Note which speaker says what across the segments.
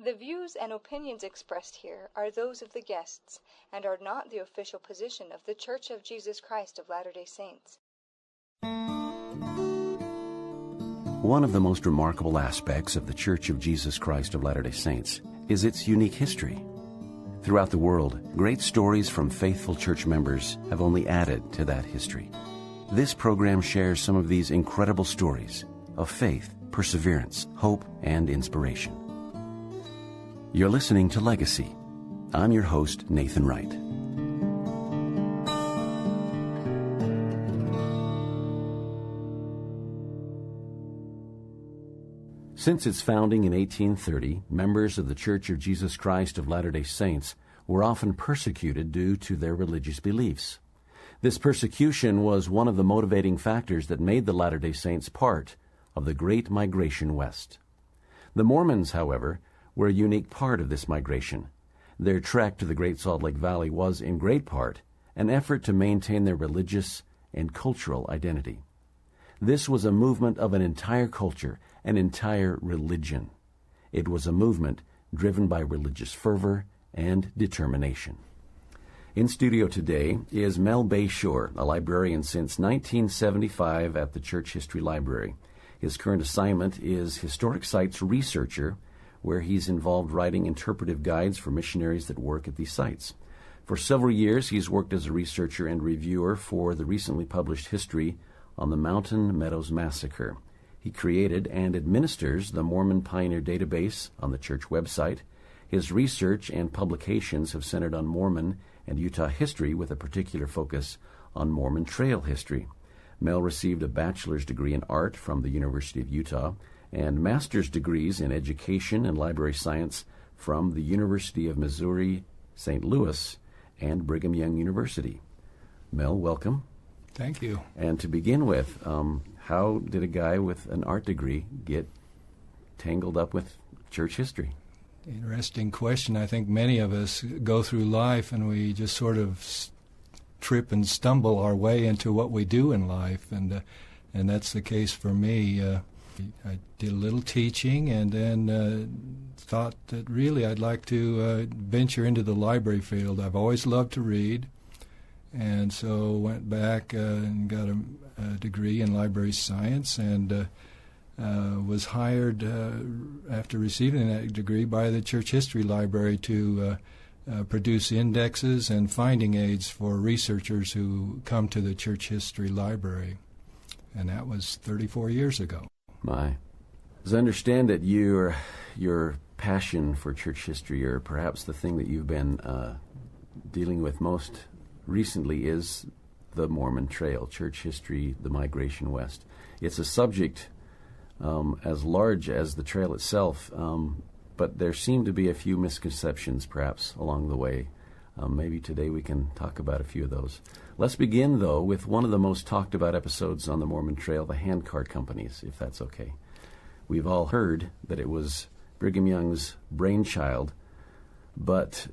Speaker 1: The views and opinions expressed here are those of the guests and are not the official position of The Church of Jesus Christ of Latter-day Saints.
Speaker 2: One of the most remarkable aspects of The Church of Jesus Christ of Latter-day Saints is its unique history. Throughout the world, great stories from faithful church members have only added to that history. This program shares some of these incredible stories of faith, perseverance, hope, and inspiration. You're listening to Legacy. I'm your host, Nathan Wright. Since its founding in 1830, members of the Church of Jesus Christ of Latter-day Saints were often persecuted due to their religious beliefs. This persecution was one of the motivating factors that made the Latter-day Saints part of the Great Migration West. The Mormons, however, were a unique part of this migration. Their trek to the Great Salt Lake Valley was, in great part, an effort to maintain their religious and cultural identity. This was a movement of an entire culture, an entire religion. It was a movement driven by religious fervor and determination. In studio today is Mel Bashore, a librarian since 1975 at the Church History Library. His current assignment is Historic Sites Researcher, where he's involved writing interpretive guides for missionaries that work at these sites. For several years, he's worked as a researcher and reviewer for the recently published history on the Mountain Meadows Massacre. He created and administers the Mormon Pioneer Database on the church website. His research and publications have centered on Mormon and Utah history with a particular focus on Mormon Trail history. Mel received a bachelor's degree in art from the University of Utah and master's degrees in education and library science from the University of Missouri, St. Louis, and Brigham Young University. Mel, welcome.
Speaker 3: Thank you.
Speaker 2: And to begin with, how did a guy with an art degree get tangled up with church history?
Speaker 3: Interesting question. I think many of us go through life and we just sort of trip and stumble our way into what we do in life, and that's the case for me. I did a little teaching and then thought that really I'd like to venture into the library field. I've always loved to read, and so went back and got a degree in library science and was hired after receiving that degree by the Church History Library to produce indexes and finding aids for researchers who come to the Church History Library. And that was 34 years ago.
Speaker 2: My. As I understand it, your passion for church history, or perhaps the thing that you've been dealing with most recently, is the Mormon Trail, church history, the migration west. It's a subject as large as the trail itself, but there seem to be a few misconceptions perhaps along the way. Maybe today we can talk about a few of those. Let's begin, though, with one of the most talked about episodes on the Mormon Trail, the handcart companies, if that's okay. We've all heard that it was Brigham Young's brainchild, but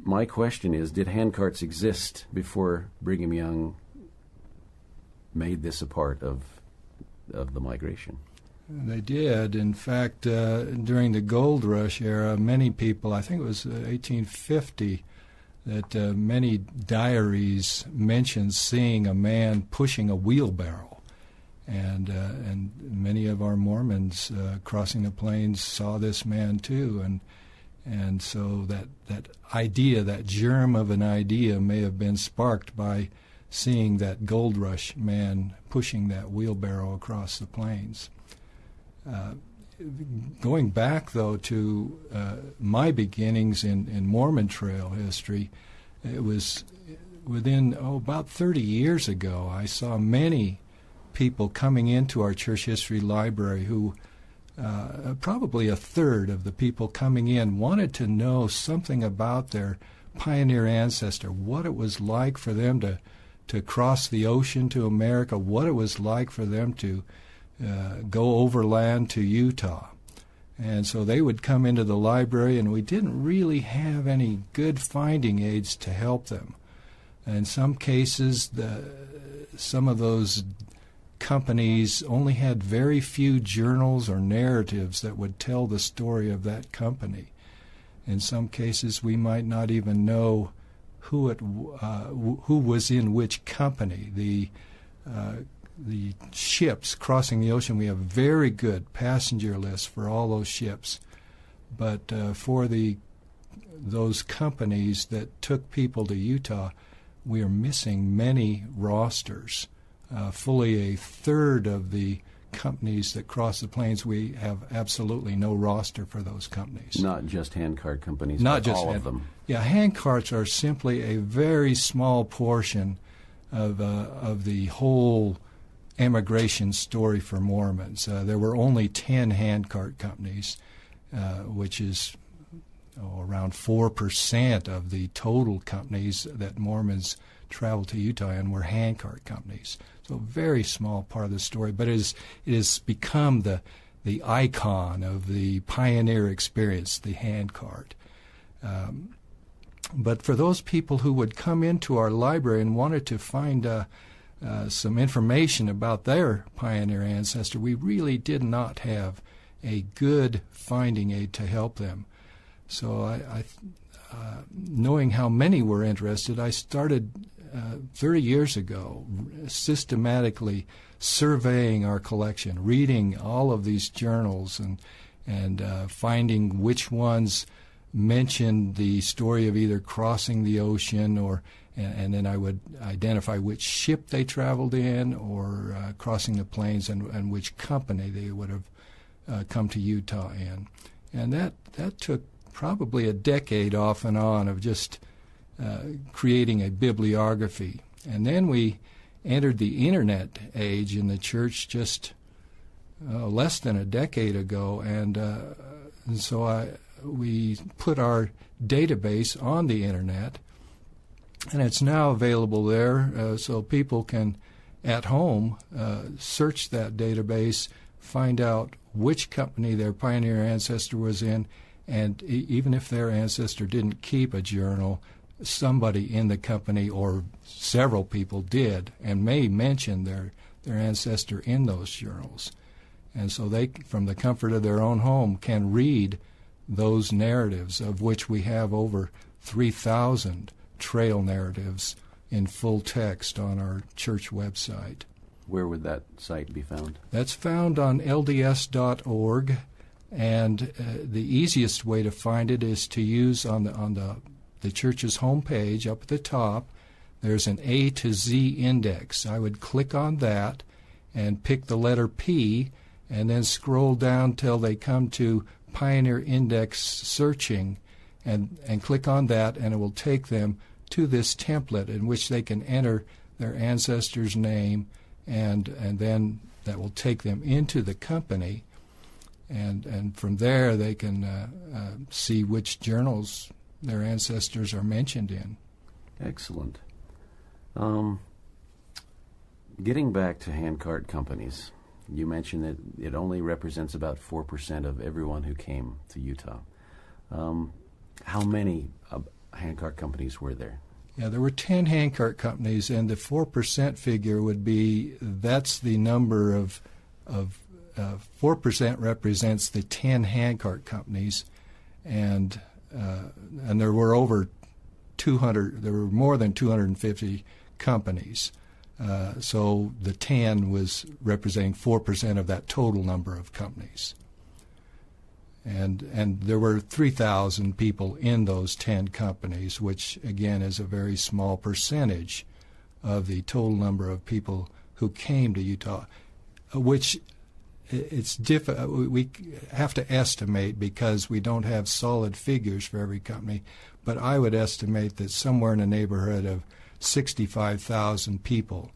Speaker 2: my question is, did handcarts exist before Brigham Young made this a part of the migration?
Speaker 3: They did. In fact, during the gold rush era, many people, I think it was 1850, that many diaries mention seeing a man pushing a wheelbarrow, and many of our Mormons crossing the plains saw this man too, and so that idea, that germ of an idea, may have been sparked by seeing that gold rush man pushing that wheelbarrow across the plains. Going back, though, to my beginnings in Mormon Trail history, it was within about 30 years ago. I saw many people coming into our church history library who, probably a third of the people coming in, wanted to know something about their pioneer ancestor, what it was like for them to cross the ocean to America, what it was like for them to go overland to Utah. And so they would come into the library, and we didn't really have any good finding aids to help them. In some cases, some of those companies only had very few journals or narratives that would tell the story of that company. In some cases, we might not even know who was in which company. The ships crossing the ocean, we have very good passenger lists for all those ships, but for those companies that took people to Utah, we are missing many rosters. Fully a third of the companies that cross the plains, we have absolutely no roster for those companies.
Speaker 2: Not just handcart companies,
Speaker 3: not
Speaker 2: but
Speaker 3: just
Speaker 2: all of them.
Speaker 3: Yeah, handcarts are simply a very small portion of the whole emigration story for Mormons. There were only 10 handcart companies, which is around 4% of the total companies that Mormons traveled to Utah in were handcart companies. So a very small part of the story, but it has become the icon of the pioneer experience, the handcart. But for those people who would come into our library and wanted to find some information about their pioneer ancestor, we really did not have a good finding aid to help them. So knowing how many were interested, I started 30 years ago systematically surveying our collection, reading all of these journals and finding which ones mentioned the story of either crossing the ocean and then I would identify which ship they traveled in or crossing the plains and which company they would have come to Utah in. And that took probably a decade off and on of just creating a bibliography. And then we entered the Internet age in the church just less than a decade ago, and so we put our database on the Internet, and it's now available there so people can, at home, search that database, find out which company their pioneer ancestor was in, and even if their ancestor didn't keep a journal, somebody in the company or several people did and may mention their ancestor in those journals. And so they, from the comfort of their own home, can read those narratives, of which we have over 3,000 trail narratives in full text on our church website.
Speaker 2: Where would that site be found?
Speaker 3: That's found on lds.org, and the easiest way to find it is to use on the church's homepage up at the top. There's an A to Z index. I would click on that and pick the letter P, and then scroll down till they come to Pioneer Index Searching, and click on that, and it will take them to this template in which they can enter their ancestor's name, and then that will take them into the company, and from there they can see which journals their ancestors are mentioned in.
Speaker 2: Excellent. Getting back to handcart companies, you mentioned that it only represents about 4% of everyone who came to Utah. How many handcart companies were there?
Speaker 3: Yeah, there were 10 handcart companies, and the 4% figure would be, that's the number of 4% represents the 10 handcart companies, and there were over 200, there were more than 250 companies. So the 10 was representing 4% of that total number of companies. And there were 3,000 people in those 10 companies, which again is a very small percentage of the total number of people who came to Utah, which it's we have to estimate because we don't have solid figures for every company, but I would estimate that somewhere in the neighborhood of 65,000 people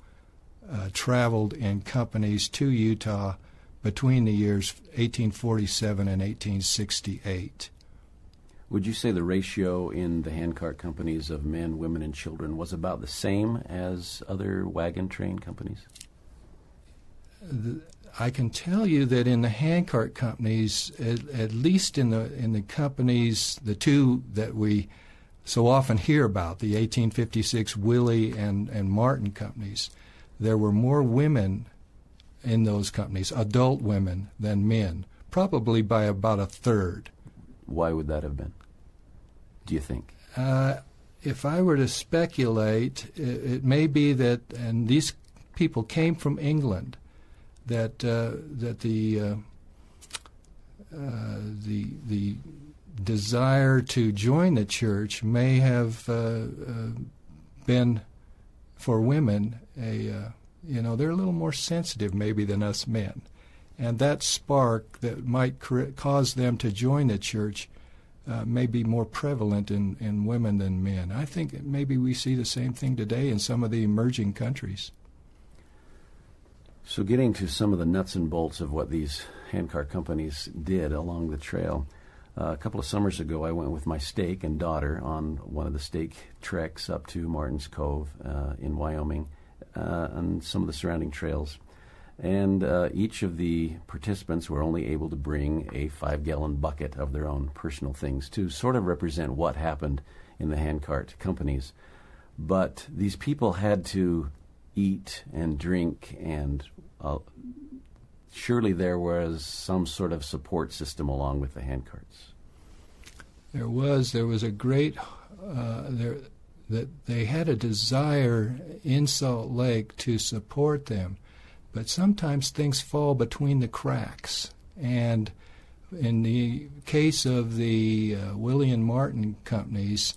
Speaker 3: traveled in companies to Utah between the years 1847 and 1868.
Speaker 2: Would you say the ratio in the handcart companies of men, women, and children was about the same as other wagon train companies?
Speaker 3: I can tell you that in the handcart companies, at least in the companies, the two that we so often hear about, the 1856 Willie and Martin companies, there were more women in those companies, adult women, than men, probably by about a third.
Speaker 2: Why would that have been? do you think?
Speaker 3: If I were to speculate, it may be that, and these people came from England, that the desire to join the church may have been for women they're a little more sensitive maybe than us men, and that spark that might cause them to join the church may be more prevalent in women than men. I think maybe we see the same thing today in some of the emerging countries.
Speaker 2: So getting to some of the nuts and bolts of what these handcar companies did along the trail, a couple of summers ago I went with my stake and daughter on one of the stake treks up to Martin's Cove in Wyoming and some of the surrounding trails. And each of the participants were only able to bring a 5-gallon bucket of their own personal things to sort of represent what happened in the handcart companies. But these people had to eat and drink, and surely there was some sort of support system along with the handcarts.
Speaker 3: There was a great that they had a desire in Salt Lake to support them. But sometimes things fall between the cracks. And in the case of the William Martin companies,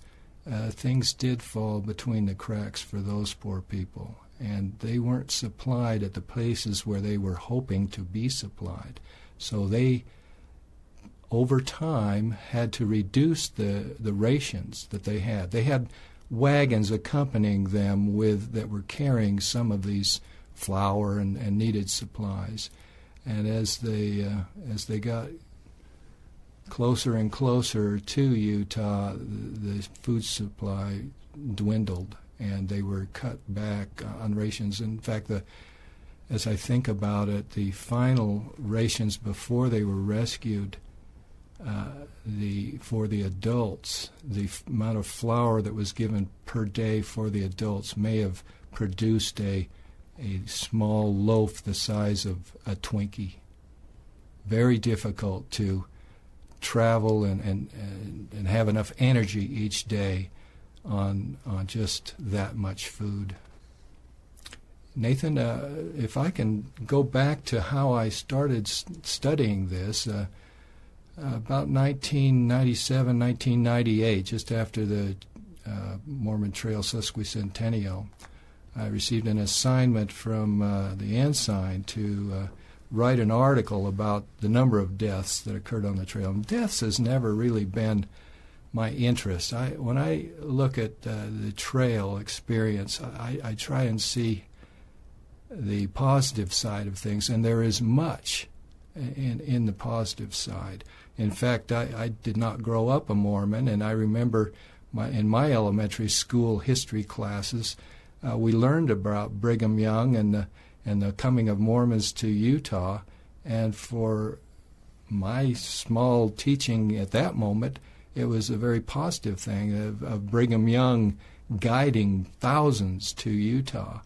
Speaker 3: things did fall between the cracks for those poor people. And they weren't supplied at the places where they were hoping to be supplied. So they, over time, had to reduce the rations that they had. They had wagons accompanying them that were carrying some of these flour and needed supplies, and as they got closer and closer to Utah, the food supply dwindled, and they were cut back on rations. In fact, as I think about it, the final rations before they were rescued, for the adults, the amount of flour that was given per day for the adults may have produced a small loaf the size of a Twinkie. Very difficult to travel and have enough energy each day on just that much food. Nathan, if I can go back to how I started studying this, about 1997, 1998, just after the Mormon Trail Sesquicentennial, I received an assignment from the Ensign to write an article about the number of deaths that occurred on the trail. And deaths has never really been my interest. When I look at the trail experience, I try and see the positive side of things, and there is much in the positive side. In fact, I did not grow up a Mormon, and I remember in my elementary school history classes, we learned about Brigham Young and the coming of Mormons to Utah, and for my small teaching at that moment, it was a very positive thing of Brigham Young guiding thousands to Utah.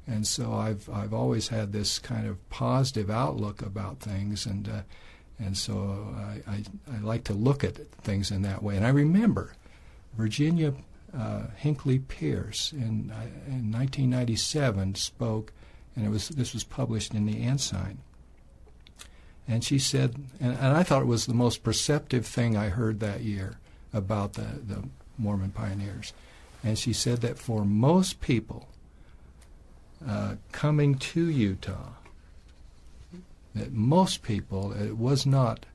Speaker 3: And so I've always had this kind of positive outlook about things, and so I like to look at things in that way. And I remember Virginia Hinckley Pierce in 1997 spoke, and this was published in the Ensign. And she said, and I thought it was the most perceptive thing I heard that year about the Mormon pioneers. And she said that for most people coming to Utah, that most people, it was not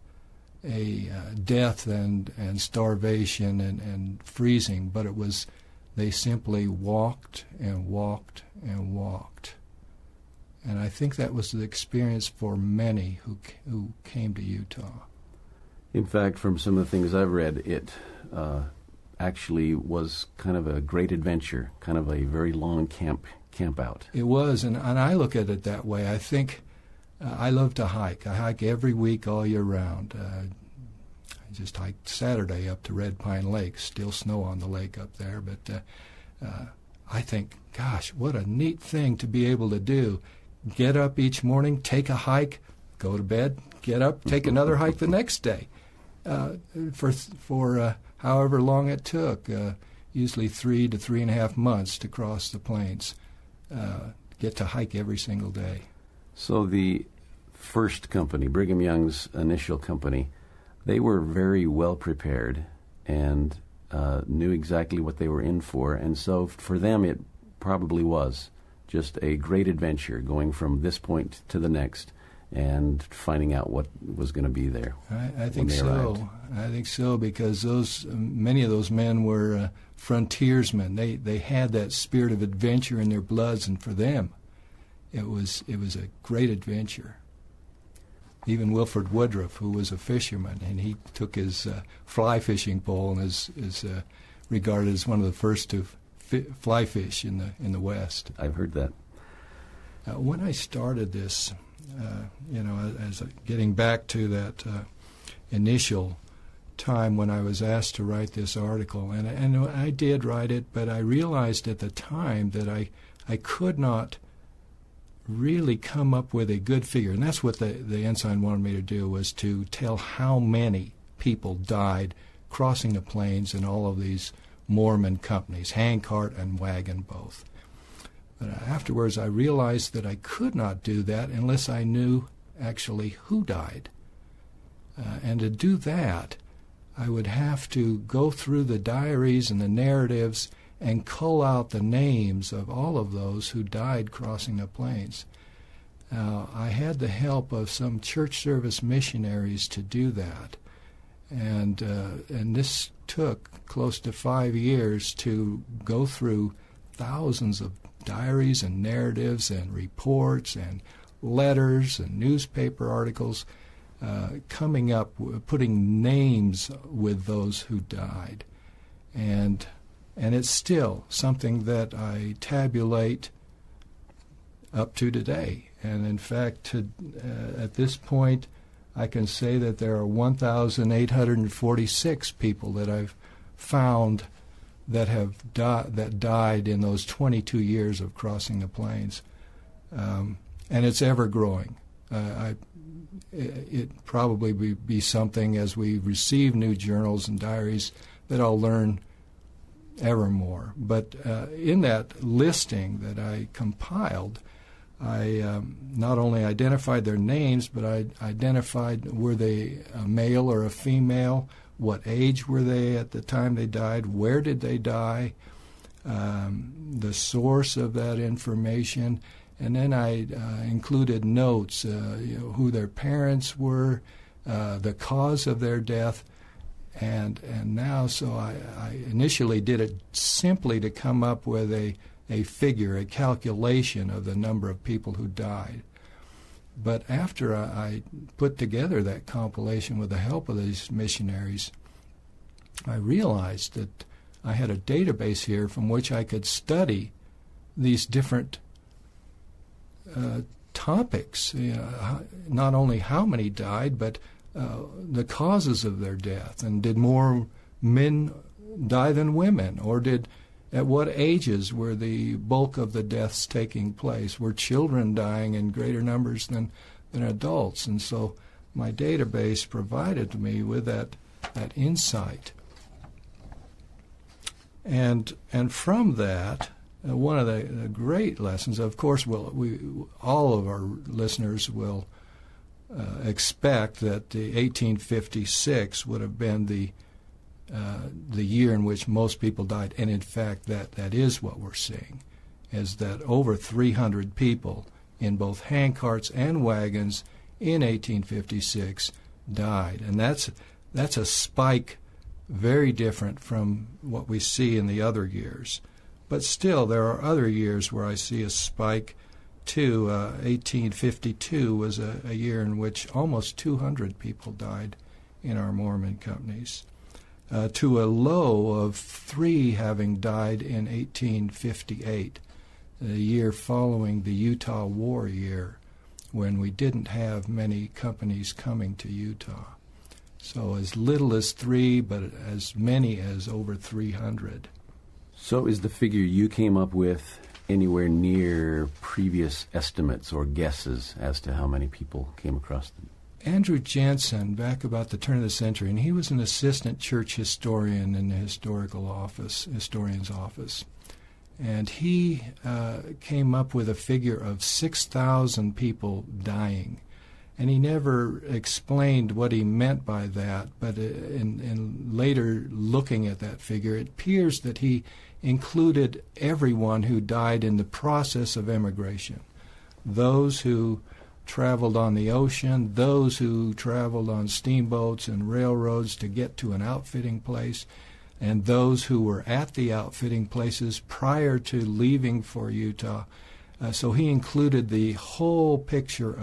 Speaker 3: a death and starvation and freezing, but it was they simply walked and walked and walked. And I think that was the experience for many who came to Utah.
Speaker 2: In fact, from some of the things I've read, it actually was kind of a great adventure, kind of a very long camp out.
Speaker 3: It was, and I look at it that way. I think I love to hike. I hike every week all year round. I just hiked Saturday up to Red Pine Lake. Still snow on the lake up there, but I think, gosh, what a neat thing to be able to do. Get up each morning, take a hike, go to bed, get up, take another hike the next day. for however long it took, usually 3 to 3.5 months to cross the plains, get to hike every single day.
Speaker 2: So the first company, Brigham Young's initial company, they were very well prepared and knew exactly what they were in for, and so for them it probably was just a great adventure going from this point to the next and finding out what was going to be there.
Speaker 3: I think so.
Speaker 2: Arrived.
Speaker 3: I think so, because many of those men were frontiersmen. They had that spirit of adventure in their bloods, and for them, it was a great adventure. Even Wilford Woodruff, who was a fisherman, and he took his fly fishing pole and is regarded as one of the first to fly fish in the West.
Speaker 2: I've heard that.
Speaker 3: When I started this, as getting back to that initial time when I was asked to write this article, and I did write it, but I realized at the time that I could not really come up with a good figure, and that's what the ensign wanted me to do, was to tell how many people died crossing the plains in all of these Mormon companies, handcart and wagon both. But afterwards I realized that I could not do that unless I knew actually who died. And to do that, I would have to go through the diaries and the narratives and cull out the names of all of those who died crossing the plains. I had the help of some church service missionaries to do that, and this took close to 5 years to go through thousands of diaries and narratives and reports and letters and newspaper articles, coming up, putting names with those who died. And it's still something that I tabulate up to today. And in fact, at this point, I can say that there are 1,846 people that I've found that died in those 22 years of crossing the plains, and it's ever growing. It probably be something as we receive new journals and diaries that I'll learn ever more. But in that listing that I compiled, I not only identified their names, but I identified, were they a male or a female, what age were they at the time they died, where did they die, the source of that information, and then I included notes, who their parents were, the cause of their death, and now, so I initially did it simply to come up with a figure, a calculation of the number of people who died. But after I put together that compilation with the help of these missionaries, I realized that I had a database here from which I could study these different topics, not only how many died, but the causes of their death. And did more men die than women? Or at what ages were the bulk of the deaths taking place? Were children dying in greater numbers than adults? And so my database provided me with that insight. And from that, one of the great lessons, of course, all of our listeners will expect that the 1856 would have been the year in which most people died, and in fact that is what we're seeing, is that over 300 people in both handcarts and wagons in 1856 died, and that's a spike very different from what we see in the other years. But still, there are other years where I see a spike too. 1852 was a year in which almost 200 people died in our Mormon companies, to a low of 3 having died in 1858, the year following the Utah War year, when we didn't have many companies coming to Utah. So as little as 3, but as many as over 300.
Speaker 2: So is the figure you came up with anywhere near previous estimates or guesses as to how many people came across them?
Speaker 3: Andrew Jensen, back about the turn of the century, and he was an assistant church historian in the historian's office. And he came up with a figure of 6,000 people dying. And he never explained what he meant by that, but in later looking at that figure, it appears that he included everyone who died in the process of emigration. Those who traveled on the ocean, those who traveled on steamboats and railroads to get to an outfitting place, and those who were at the outfitting places prior to leaving for Utah. So he included the whole picture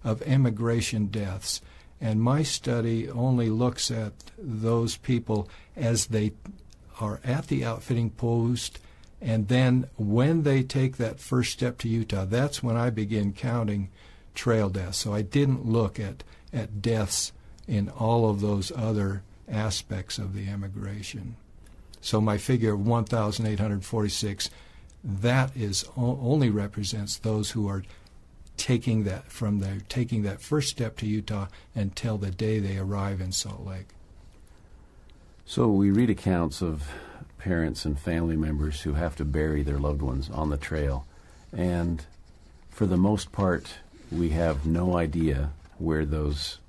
Speaker 3: of emigration deaths. And my study only looks at those people as they are at the outfitting post, and then when they take that first step to Utah, that's when I begin counting trail deaths. So I didn't look at deaths in all of those other aspects of the emigration. So my figure of 1,846, that is only represents those who are taking that first step to Utah until the day they arrive in Salt Lake.
Speaker 2: So we read accounts of parents and family members who have to bury their loved ones on the trail, and for the most part, we have no idea where those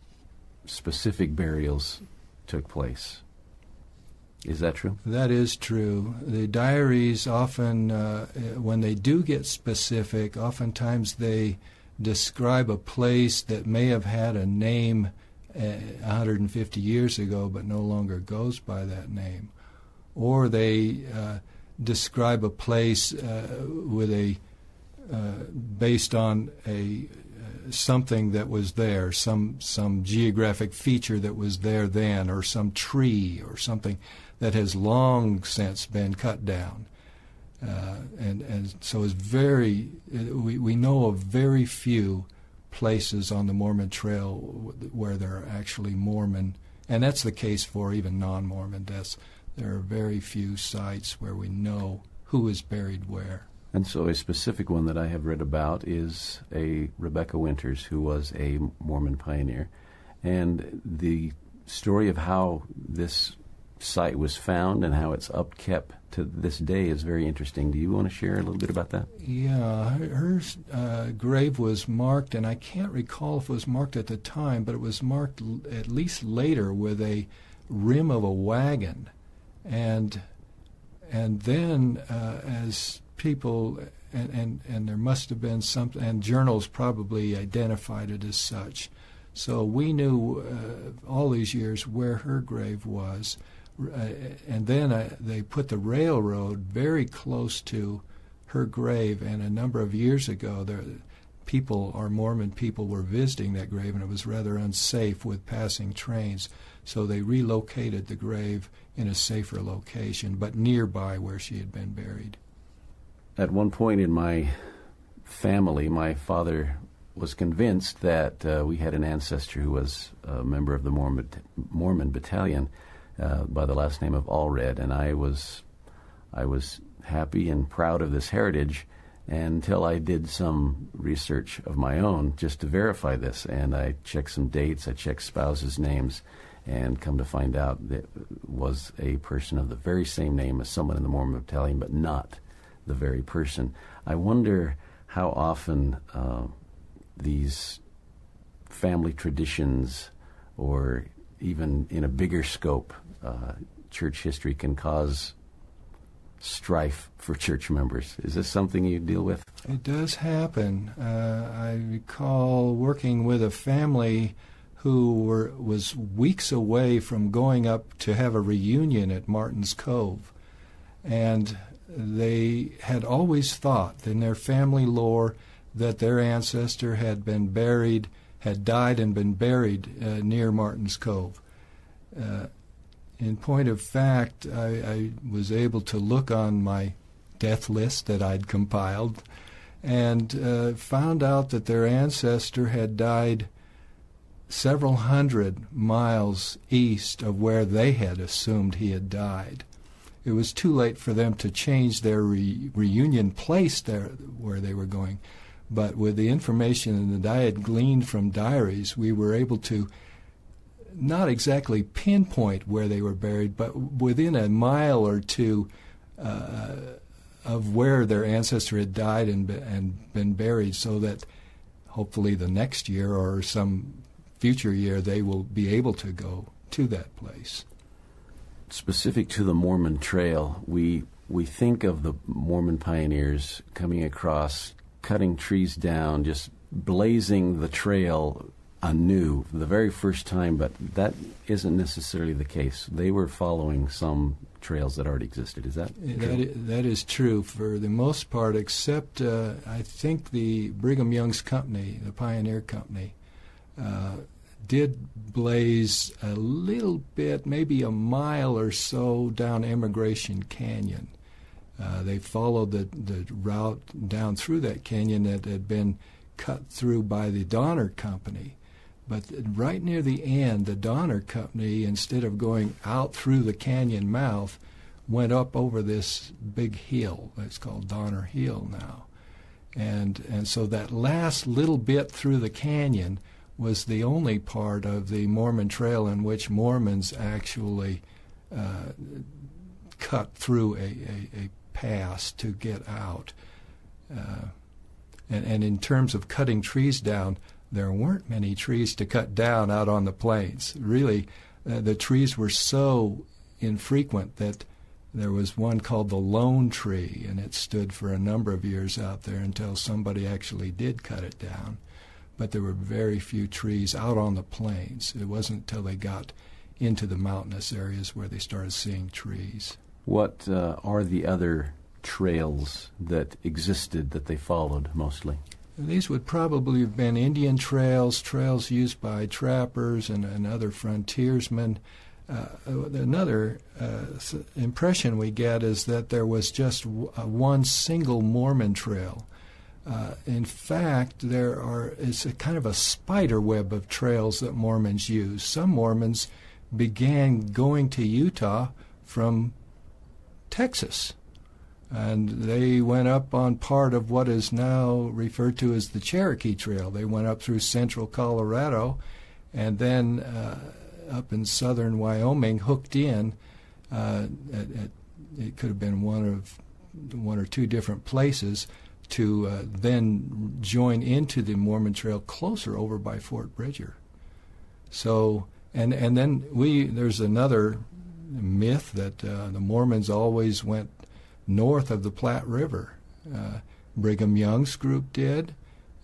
Speaker 2: specific burials took place. Is that true?
Speaker 3: That is true. The diaries often, when they do get specific, oftentimes they describe a place that may have had a name 150 years ago but no longer goes by that name. Or they describe a place with based on something that was there, some geographic feature that was there then, or some tree or something that has long since been cut down. And so it's we know of very few places on the Mormon Trail where there are actually Mormon, and that's the case for even non-Mormon deaths. There are very few sites where we know who is buried where.
Speaker 2: And so a specific one that I have read about is a Rebecca Winters, who was a Mormon pioneer. And the story of how this site was found and how it's upkept to this day is very interesting. Do you want to share a little bit about that?
Speaker 3: Yeah, her grave was marked, and I can't recall if it was marked at the time, but it was marked at least later with a rim of a wagon. And then as people, and there must have been something, and journals probably identified it as such. So we knew all these years where her grave was. And then they put the railroad very close to her grave, and a number of years ago, Mormon people were visiting that grave, and it was rather unsafe with passing trains. So they relocated the grave in a safer location, but nearby where she had been buried.
Speaker 2: At one point in my family, my father was convinced that we had an ancestor who was a member of the Mormon battalion by the last name of Allred, and I was happy and proud of this heritage until I did some research of my own just to verify this, and I checked some dates, I checked spouses' names, and come to find out that it was a person of the very same name as someone in the Mormon battalion, but not the very person. I wonder how often these family traditions, or even in a bigger scope, church history can cause strife for church members. Is this something you deal with?
Speaker 3: It does happen. I recall working with a family who was weeks away from going up to have a reunion at Martin's Cove. And they had always thought in their family lore that their ancestor had died and been buried near Martin's Cove. In point of fact, I was able to look on my death list that I'd compiled and found out that their ancestor had died several hundred miles east of where they had assumed he had died. It was too late for them to change their reunion place there where they were going, But with the information that I had gleaned from diaries, we were able to not exactly pinpoint where they were buried, but within a mile or two of where their ancestor had died and been buried, so that hopefully the next year or some future year they will be able to go to that place.
Speaker 2: Specific to the Mormon Trail, we think of the Mormon pioneers coming across, cutting trees down, just blazing the trail anew the very first time, but that isn't necessarily the case. They were following some trails that already existed. Is that true?
Speaker 3: That is true for the most part, except I think the Brigham Young's company, the Pioneer Company, did blaze a little bit, maybe a mile or so down Emigration Canyon. They followed the route down through that canyon that had been cut through by the Donner Company. But right near the end, the Donner Company, instead of going out through the canyon mouth, went up over this big hill. It's called Donner Hill now. And so that last little bit through the canyon was the only part of the Mormon Trail in which Mormons actually cut through a pass to get out. And in terms of cutting trees down, there weren't many trees to cut down out on the plains. Really, the trees were so infrequent that there was one called the Lone Tree, and it stood for a number of years out there until somebody actually did cut it down. But there were very few trees out on the plains. It wasn't until they got into the mountainous areas where they started seeing trees.
Speaker 2: What are the other trails that existed that they followed mostly?
Speaker 3: These would probably have been Indian trails, trails used by trappers and other frontiersmen. Another impression we get is that there was just one single Mormon trail. In fact, it's a kind of a spider web of trails that Mormons use. Some Mormons began going to Utah from Texas, and they went up on part of what is now referred to as the Cherokee Trail. They went up through central Colorado, and then up in southern Wyoming, hooked in. It could have been one or two different places to then join into the Mormon Trail closer over by Fort Bridger. So, and then there's another myth that the Mormons always went north of the Platte River. Brigham Young's group did,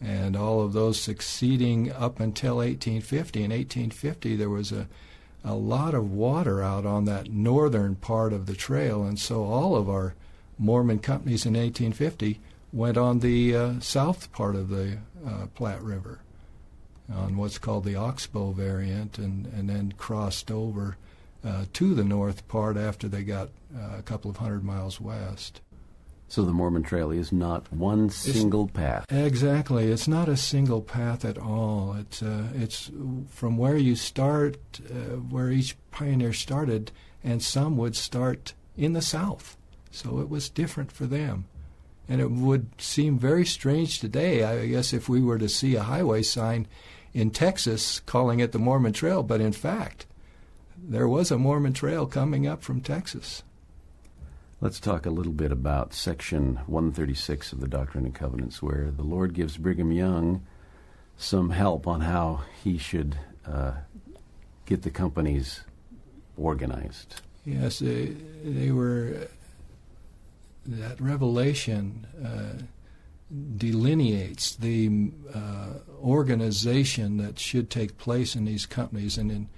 Speaker 3: and all of those succeeding up until 1850. In 1850, there was a lot of water out on that northern part of the trail, and so all of our Mormon companies in 1850 went on the south part of the Platte River, on what's called the Oxbow variant, and then crossed over to the north part after they got a couple of 100 miles west.
Speaker 2: So the Mormon Trail is not one single path.
Speaker 3: Exactly. It's not a single path at all. It's from where you start, where each pioneer started, and some would start in the south. So it was different for them. And it would seem very strange today, I guess, if we were to see a highway sign in Texas calling it the Mormon Trail, but in fact, there was a Mormon Trail coming up from Texas.
Speaker 2: Let's talk a little bit about Section 136 of the Doctrine and Covenants, where the Lord gives Brigham Young some help on how he should get the companies organized.
Speaker 3: Yes, they were... That revelation delineates the organization that should take place in these companies, and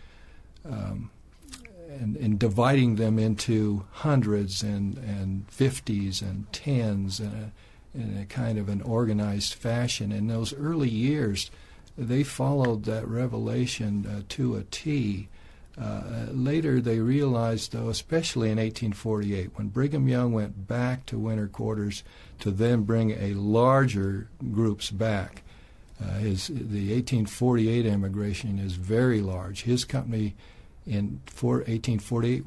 Speaker 3: in dividing them into hundreds and fifties and tens in a kind of an organized fashion. In those early years, they followed that revelation to a T. Later they realized, though, especially in 1848, when Brigham Young went back to winter quarters to then bring a larger groups back. The 1848 emigration is very large. His company in 1848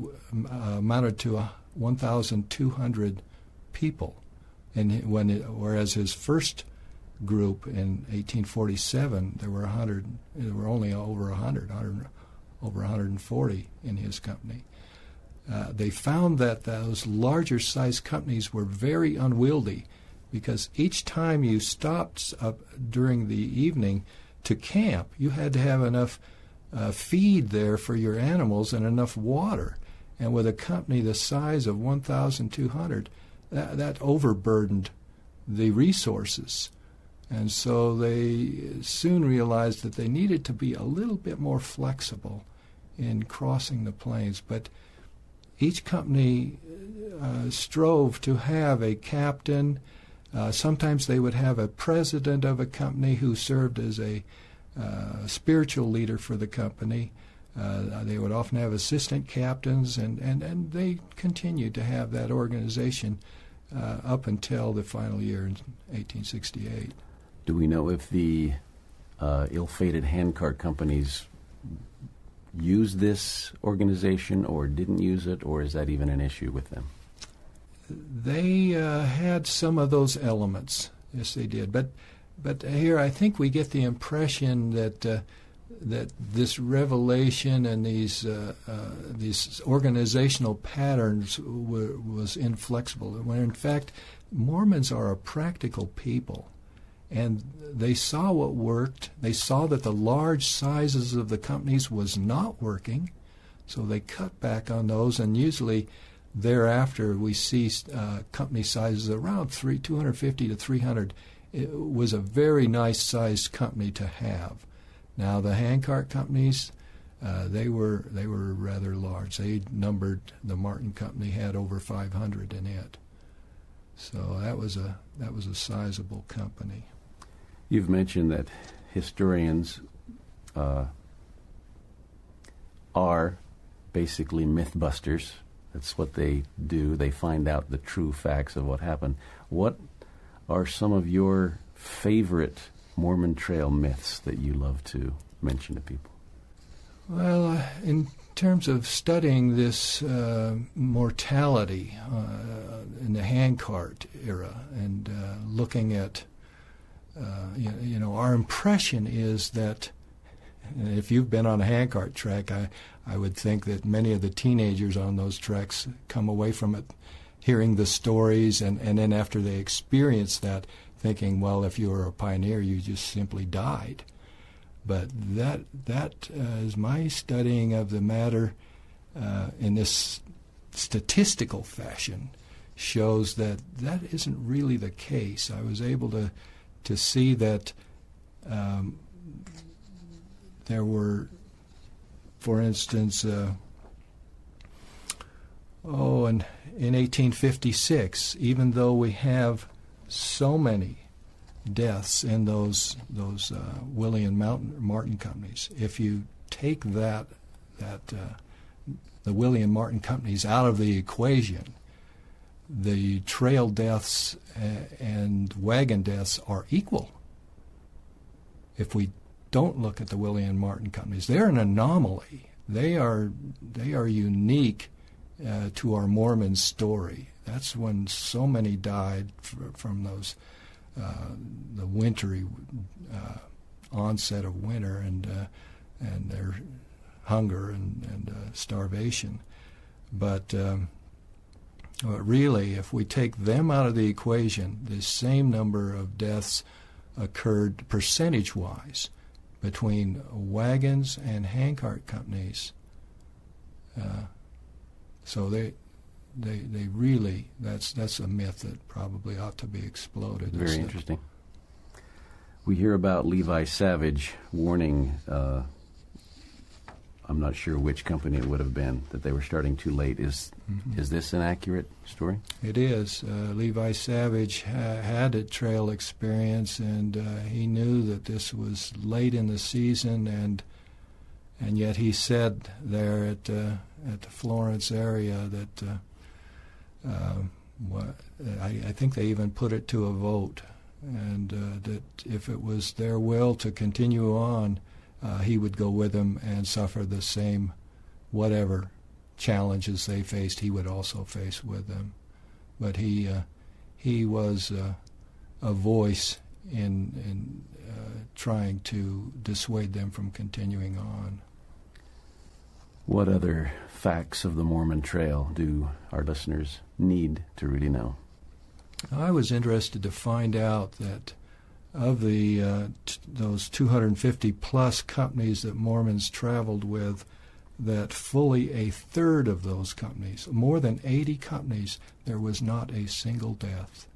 Speaker 3: amounted to 1,200 people, whereas his first group in 1847, there were only over 140 in his company. They found that those larger sized companies were very unwieldy, because each time you stopped up during the evening to camp, you had to have enough feed there for your animals and enough water. And with a company the size of 1,200, that overburdened the resources. And so they soon realized that they needed to be a little bit more flexible in crossing the plains. But each company strove to have a captain. Sometimes they would have a president of a company who served as a spiritual leader for the company. They would often have assistant captains, and they continued to have that organization up until the final year in 1868.
Speaker 2: Do we know if the ill-fated handcart companies used this organization or didn't use it, or is that even an issue with them?
Speaker 3: They had some of those elements. Yes, they did. But here I think we get the impression that that this revelation and these organizational patterns was inflexible. When in fact, Mormons are a practical people, and they saw what worked. They saw that the large sizes of the companies was not working, so they cut back on those. And usually, thereafter, we see company sizes around 250 to 300. It was a very nice sized company to have. Now the handcart companies, they were rather large. They numbered, the Martin Company had over 500 in it. So that was a sizable company.
Speaker 2: You've mentioned that historians are basically mythbusters. That's what they do. They find out the true facts of what happened. What are some of your favorite Mormon Trail myths that you love to mention to people?
Speaker 3: Well, in terms of studying this mortality in the handcart era and looking at, our impression is that, if you've been on a handcart trek, I would think that many of the teenagers on those treks come away from it hearing the stories, and then after they experience that, thinking, well, if you were a pioneer, you just simply died. But that is my studying of the matter in this statistical fashion shows that isn't really the case. I was able to see that there were, for instance, in 1856, even though we have so many deaths in those William Martin companies, if you take the William Martin companies out of the equation, the trail deaths and wagon deaths are equal. If we don't look at the William Martin companies, they're an anomaly. They are unique to our Mormon story. That's when so many died from those the wintry onset of winter and their hunger and starvation. But really, if we take them out of the equation, the same number of deaths occurred percentage-wise between wagons and handcart companies. So they really, that's a myth that probably ought to be exploded.
Speaker 2: Very interesting. We hear about Levi Savage warning, I'm not sure which company it would have been, that they were starting too late. Is this an accurate story?
Speaker 3: It is. Levi Savage had a trail experience, and he knew that this was late in the season, and yet he said there at the Florence area that I think they even put it to a vote, and that if it was their will to continue on, he would go with them and suffer the same whatever challenges they faced, he would also face with them. But he was a voice in trying to dissuade them from continuing on.
Speaker 2: What other facts of the Mormon Trail do our listeners need to really know?
Speaker 3: I was interested to find out that of the those 250 plus companies that Mormons traveled with, that fully a third of those companies, more than 80 companies, there was not a single death.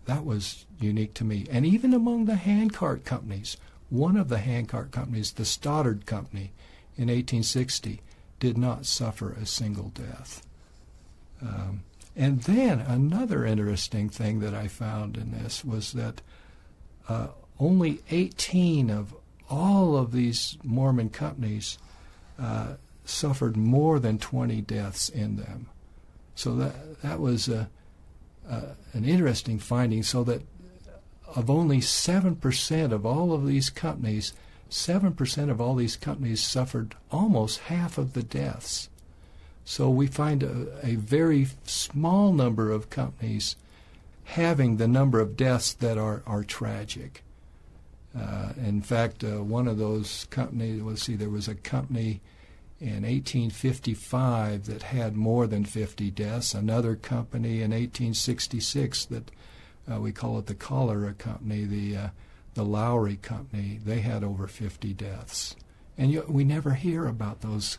Speaker 3: That was unique to me. And even among the handcart companies, one of the handcart companies, the Stoddard Company, in 1860, did not suffer a single death. And then another interesting thing that I found in this was that only 18 of all of these Mormon companies suffered more than 20 deaths in them. So that was an interesting finding, so that of only 7% of all of these companies, 7% of all these companies suffered almost half of the deaths. So we find a very small number of companies having the number of deaths that are tragic. In fact, one of those companies, there was a company in 1855 that had more than 50 deaths, another company in 1866 that we call it the Cholera Company, the Lowry Company, they had over 50 deaths. And we never hear about those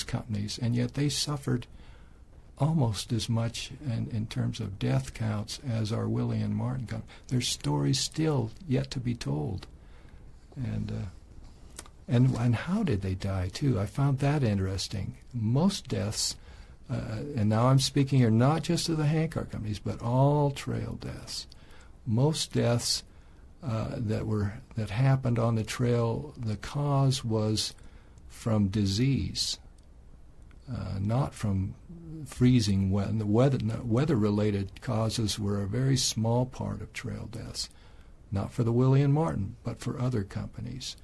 Speaker 3: companies, and yet they suffered almost as much in terms of death counts as our Willie and Martin company. There's stories still yet to be told. And how did they die, too? I found that interesting. Most deaths, and now I'm speaking here not just of the handcart companies, but all trail deaths. Most deaths that happened on the trail, the cause was from disease, not from freezing wet. And the weather-related causes were a very small part of trail deaths, not for the Willie and Martin, but for other companies.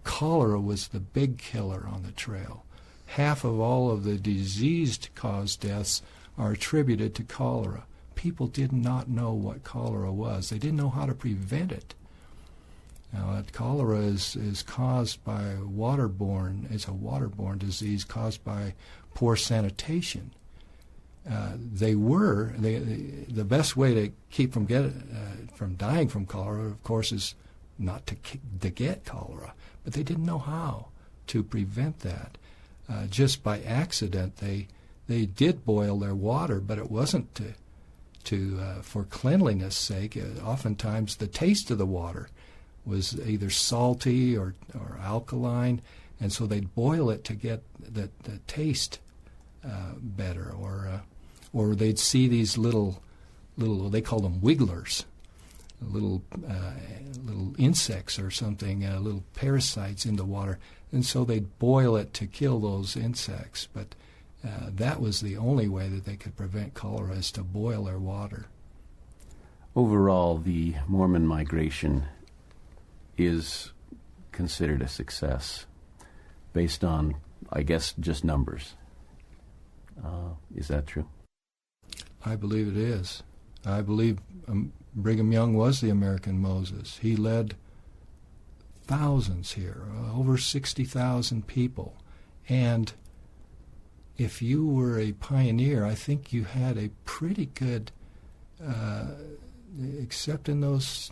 Speaker 3: Cholera was the big killer on the trail. Half of all of the disease-caused deaths are attributed to cholera. People did not know what cholera was. They didn't know how to prevent it. Now, cholera is caused by waterborne. It's a waterborne disease caused by poor sanitation. The best way to keep from dying from cholera, of course, is not to get cholera. But they didn't know how to prevent that. Just by accident, they did boil their water, but it wasn't for cleanliness' sake. Oftentimes, the taste of the water was either salty or alkaline, and so they'd boil it to get the taste better. Or they'd see these little they call them wigglers, little insects or something, little parasites in the water, and so they'd boil it to kill those insects. But that was the only way that they could prevent cholera, is to boil their water.
Speaker 2: Overall, the Mormon migration is considered a success based on, I guess, just numbers. Is that true?
Speaker 3: I believe it is. I believe Brigham Young was the American Moses. He led thousands here, over 60,000 people. And if you were a pioneer, I think you had a pretty good, except in those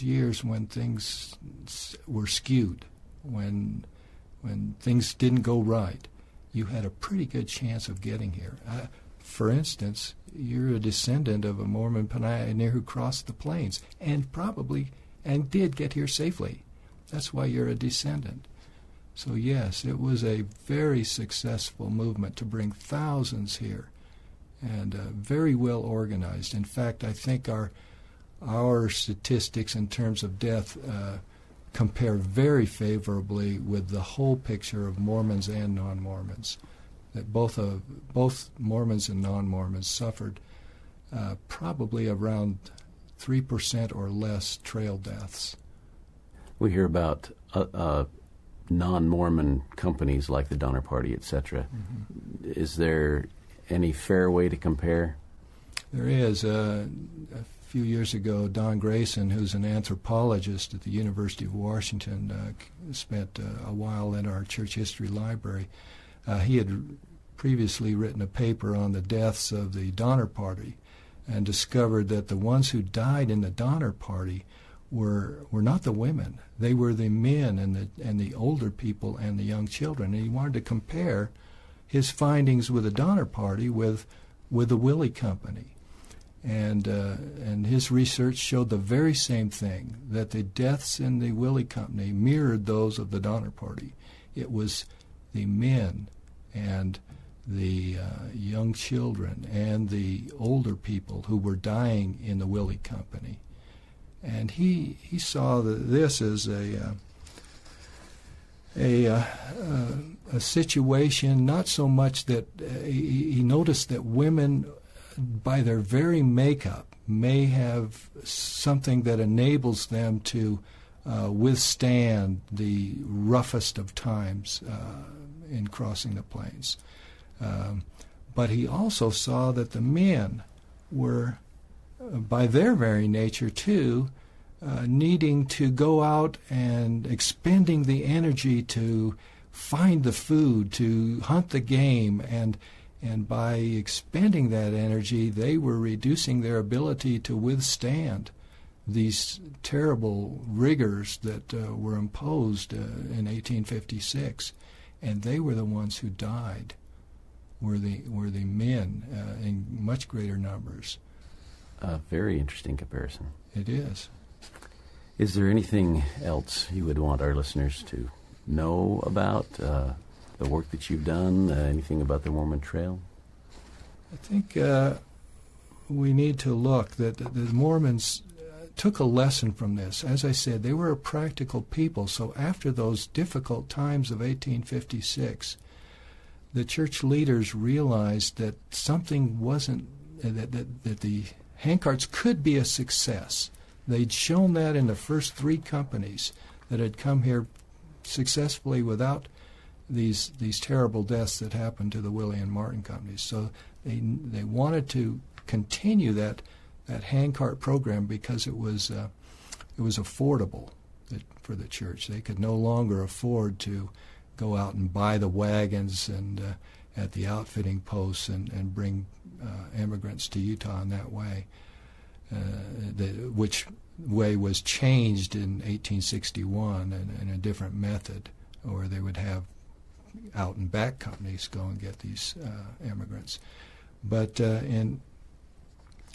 Speaker 3: years when things were skewed, when things didn't go right, you had a pretty good chance of getting here. For instance, you're a descendant of a Mormon pioneer who crossed the plains and did get here safely. That's why you're a descendant. So yes, it was a very successful movement to bring thousands here, and very well organized. In fact, I think our statistics in terms of death compare very favorably with the whole picture of Mormons and non-Mormons. That both Mormons and non-Mormons suffered probably around 3% or less trail deaths.
Speaker 2: We hear about non-Mormon companies like the Donner Party, etc. Mm-hmm. Is there any fair way to compare?
Speaker 3: There is. few years ago, Don Grayson, who's an anthropologist at the University of Washington, spent a while in our church history library. He had previously written a paper on the deaths of the Donner Party and discovered that the ones who died in the Donner Party were not the women. They were the men and the older people and the young children. And he wanted to compare his findings with the Donner Party with the Willie Company. And his research showed the very same thing, that the deaths in the Willie Company mirrored those of the Donner Party. It was the men and the young children and the older people who were dying in the Willie Company. And he saw this as a situation, not so much that he noticed that women, by their very makeup, may have something that enables them to withstand the roughest of times in crossing the plains. But he also saw that the men were, by their very nature too, needing to go out and expending the energy to find the food, to hunt the game, and by expending that energy, they were reducing their ability to withstand these terrible rigors that were imposed in 1856, and they were the ones who died. Were the men in much greater numbers.
Speaker 2: A very interesting comparison.
Speaker 3: It is.
Speaker 2: Is there anything else you would want our listeners to know about the work that you've done? Anything about the Mormon Trail?
Speaker 3: I think we need to look that the Mormons took a lesson from this. As I said, they were a practical people, so after those difficult times of 1856, the church leaders realized that something wasn't, that the handcarts could be a success. They'd shown that in the first 3 companies that had come here successfully without these terrible deaths that happened to the Willie and Martin companies. So they wanted to continue that handcart program because it was affordable for the church. They could no longer afford to go out and buy the wagons and at the outfitting posts and bring immigrants to Utah in that way, which way was changed in 1861 in a different method, or they would have out and back companies go and get these immigrants. But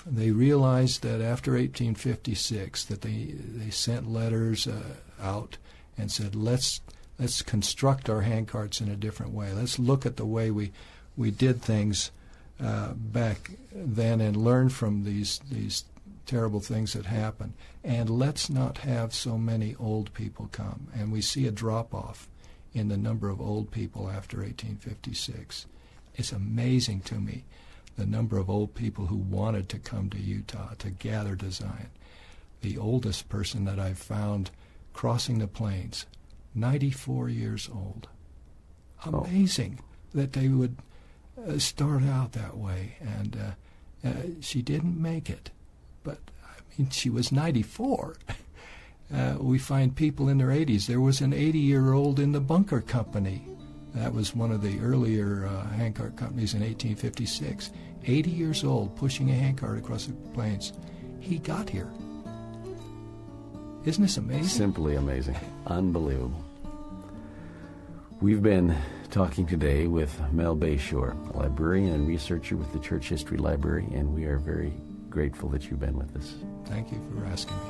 Speaker 3: they realized that after 1856 that they sent letters out and said, let's construct our handcarts in a different way. Let's look at the way we did things back then and learn from these terrible things that happened. And let's not have so many old people come. And we see a drop-off in the number of old people after 1856. It's amazing to me, the number of old people who wanted to come to Utah to gather to Zion. The oldest person that I've found crossing the plains, 94 years old. Amazing that they would start out that way. And she didn't make it. But, I mean, she was 94. We find people in their 80s. There was an 80-year-old in the Bunker Company. That was one of the earlier handcart companies in 1856. 80 years old, pushing a handcart across the plains. He got here. Isn't this amazing?
Speaker 2: Simply amazing. Unbelievable. We've been talking today with Mel Bashore, a librarian and researcher with the Church History Library, and we are very grateful that you've been with us.
Speaker 3: Thank you for asking me.